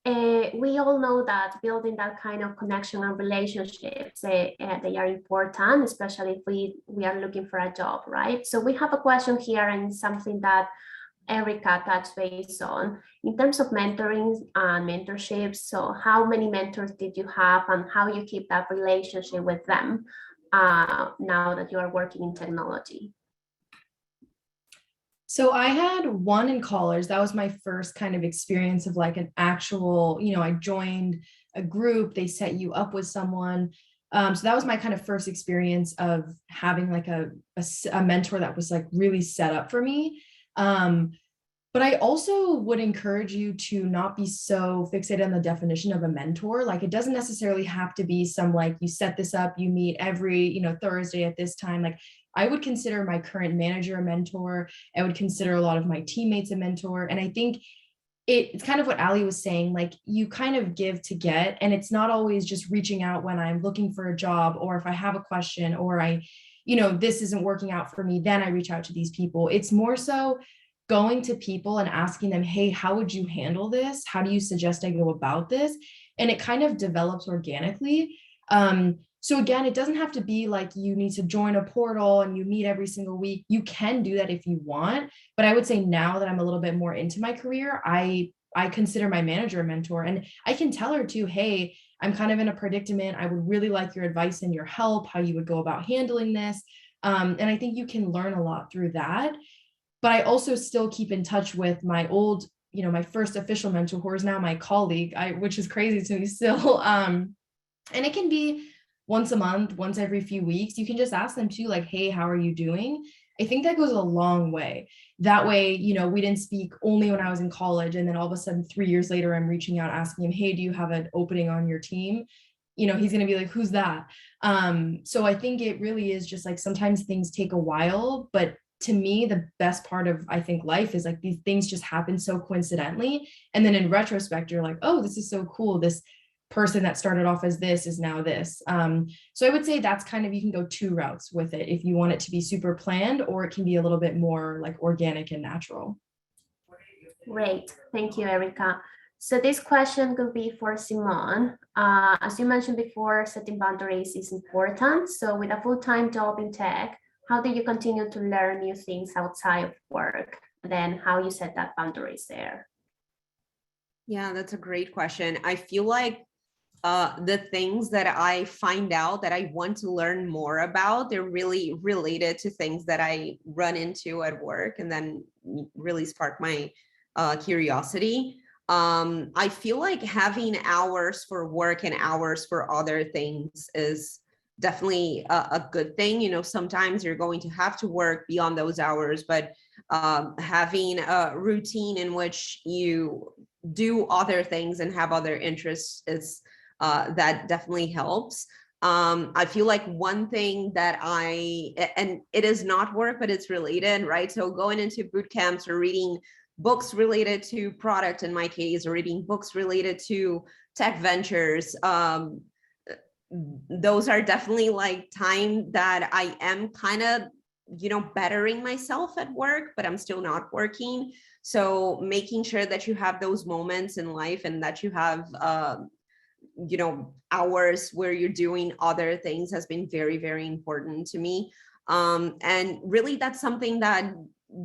we all know that building that kind of connection and relationships, they are important, especially if we are looking for a job, right? So we have a question here, and something that Erica touched base on in terms of mentoring and mentorships. So how many mentors did you have, and how you keep that relationship with them now that you are working in technology? So I had one in college. That was my first kind of experience of like an actual, I joined a group, they set you up with someone. So that was my kind of first experience of having like a mentor that was like really set up for me. But I also would encourage you to not be so fixated on the definition of a mentor. Like, it doesn't necessarily have to be some, like, you set this up, you meet every, Thursday at this time. Like, I would consider my current manager a mentor. I would consider a lot of my teammates a mentor. And I think it's kind of what Ali was saying, like, you kind of give to get, and it's not always just reaching out when I'm looking for a job, or if I have a question, or this isn't working out for me, then I reach out to these people. It's more so going to people and asking them, hey, how would you handle this? How do you suggest I go about this? And it kind of develops organically. So again, it doesn't have to be like you need to join a portal and you meet every single week. You can do that if you want. But I would say now that I'm a little bit more into my career, I consider my manager a mentor. And I can tell her too, hey, I'm kind of in a predicament. I would really like your advice and your help, how you would go about handling this. And I think you can learn a lot through that. But I also still keep in touch with my old, my first official mentor, who is now my colleague, which is crazy to me still. And it can be once a month, once every few weeks. You can just ask them too, like, hey, how are you doing? I think that goes a long way. That way, we didn't speak only when I was in college, and then all of a sudden 3 years later, I'm reaching out, asking him, hey, do you have an opening on your team? He's going to be like, who's that? So I think it really is just like, sometimes things take a while, but to me, the best part of, I think, life is like, these things just happen so coincidentally. And then in retrospect, you're like, oh, this is so cool. This person that started off as this is now this. So I would say that's kind of, you can go two routes with it. If you want it to be super planned, or it can be a little bit more like organic and natural. Great. Thank you, Erica. So this question could be for Simone. As you mentioned before, setting boundaries is important. So with a full-time job in tech, how do you continue to learn new things outside of work? Then how you set that boundaries there? Yeah, that's a great question. I feel like the things that I find out that I want to learn more about, they're really related to things that I run into at work, and then really spark my curiosity. I feel like having hours for work and hours for other things is definitely a good thing. Sometimes you're going to have to work beyond those hours, but having a routine in which you do other things and have other interests is that definitely helps. I feel like one thing that and it is not work, but it's related, right? So going into boot camps or reading books related to product, in my case, or reading books related to tech ventures, those are definitely like time that I am kind of, bettering myself at work, but I'm still not working. So making sure that you have those moments in life, and that you have, hours where you're doing other things, has been very, very important to me. And really, that's something that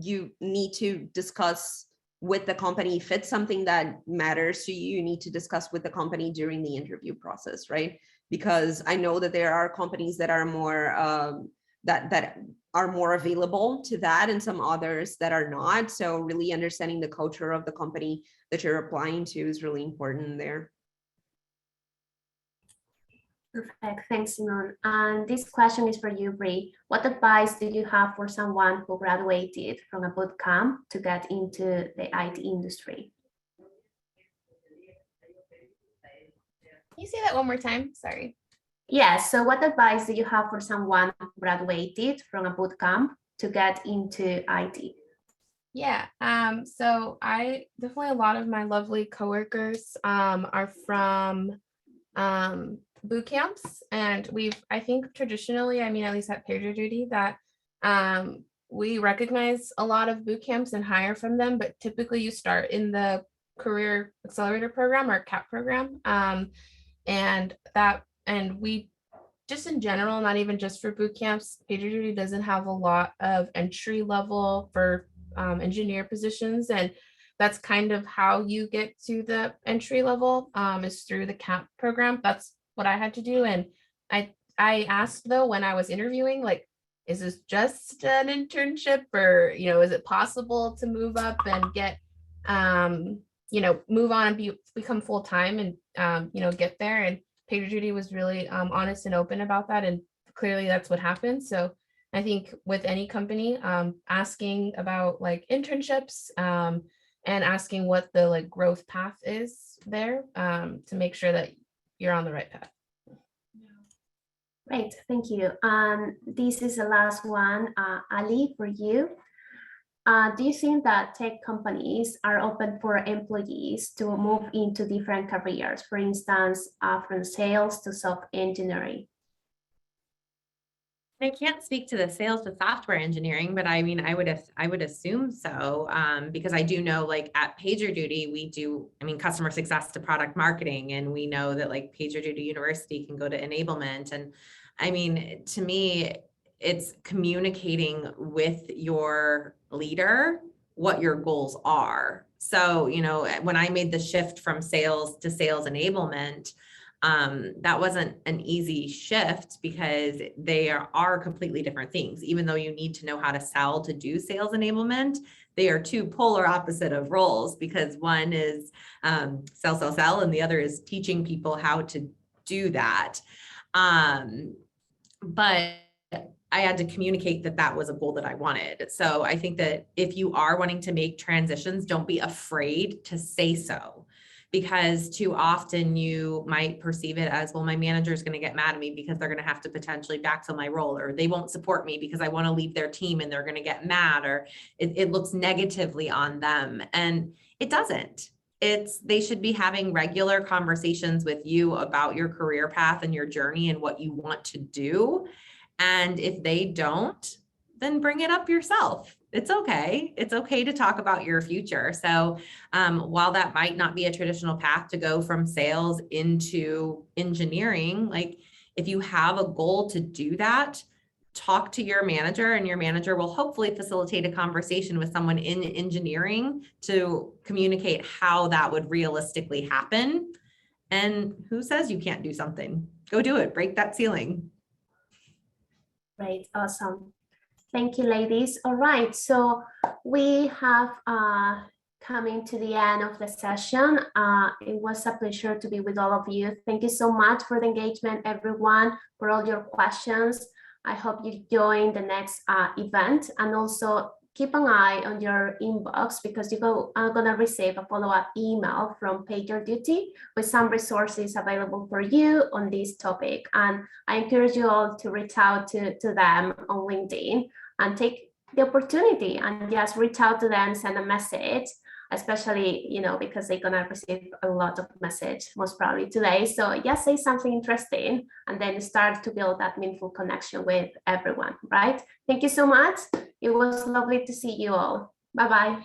you need to discuss with the company. If it's something that matters to you, you need to discuss with the company during the interview process, right? because I know that there are companies that are more that are more available to that, and some others that are not. So really understanding the culture of the company that you're applying to is really important there. Perfect. Thanks, Simone. And this question is for you, Bree. What advice do you have for someone who graduated from a boot camp to get into the IT industry? Can you say that one more time? Sorry. Yes. So what advice do you have for someone who graduated from a boot camp to get into IT? Yeah, so I definitely, a lot of my lovely coworkers are from boot camps, and I think traditionally, I mean, at least at PagerDuty, that we recognize a lot of boot camps and hire from them, but typically you start in the Career Accelerator Program or CAP program, and we just in general, not even just for boot camps, PagerDuty doesn't have a lot of entry level for engineer positions, and that's kind of how you get to the entry level is through the CAP program. That's what I had to do, and I asked though when I was interviewing, like, is this just an internship, or is it possible to move up and get move on and become full time and get there? And PagerDuty was really honest and open about that, and clearly that's what happened. So I think with any company, asking about like internships and asking what the like growth path is there to make sure that you're on the right path. Great, thank you. This is the last one, Ali, for you. Do you think that tech companies are open for employees to move into different careers, for instance, from sales to software engineering? I can't speak to the sales to software engineering, but I mean, I would assume so, because I do know, like at PagerDuty, we do, I mean, customer success to product marketing, and we know that like PagerDuty University can go to enablement. And I mean, to me, it's communicating with your leader what your goals are. So, when I made the shift from sales to sales enablement, that wasn't an easy shift because they are completely different things. Even though you need to know how to sell to do sales enablement, they are two polar opposite of roles, because one is sell, and the other is teaching people how to do that. But I had to communicate that that was a goal that I wanted. So I think that if you are wanting to make transitions, don't be afraid to say so, because too often you might perceive it as, well, my manager is going to get mad at me because they're going to have to potentially backfill my role, or they won't support me because I want to leave their team and they're going to get mad, or it looks negatively on them. And it doesn't. They should be having regular conversations with you about your career path and your journey and what you want to do. And if they don't, then bring it up yourself. It's okay. It's okay to talk about your future. So while that might not be a traditional path to go from sales into engineering, like if you have a goal to do that, talk to your manager, and your manager will hopefully facilitate a conversation with someone in engineering to communicate how that would realistically happen. And who says you can't do something? Go do it. Break that ceiling. Great, awesome. Thank you, ladies. All right, so we have coming to the end of the session. It was a pleasure to be with all of you. Thank you so much for the engagement, everyone, for all your questions. I hope you join the next event, and also keep an eye on your inbox, because you are gonna receive a follow-up email from PagerDuty with some resources available for you on this topic. And I encourage you all to reach out to them on LinkedIn and take the opportunity and just reach out to them, send a message, especially, because they're gonna receive a lot of message most probably today. So just say something interesting and then start to build that meaningful connection with everyone, right? Thank you so much. It was lovely to see you all. Bye-bye.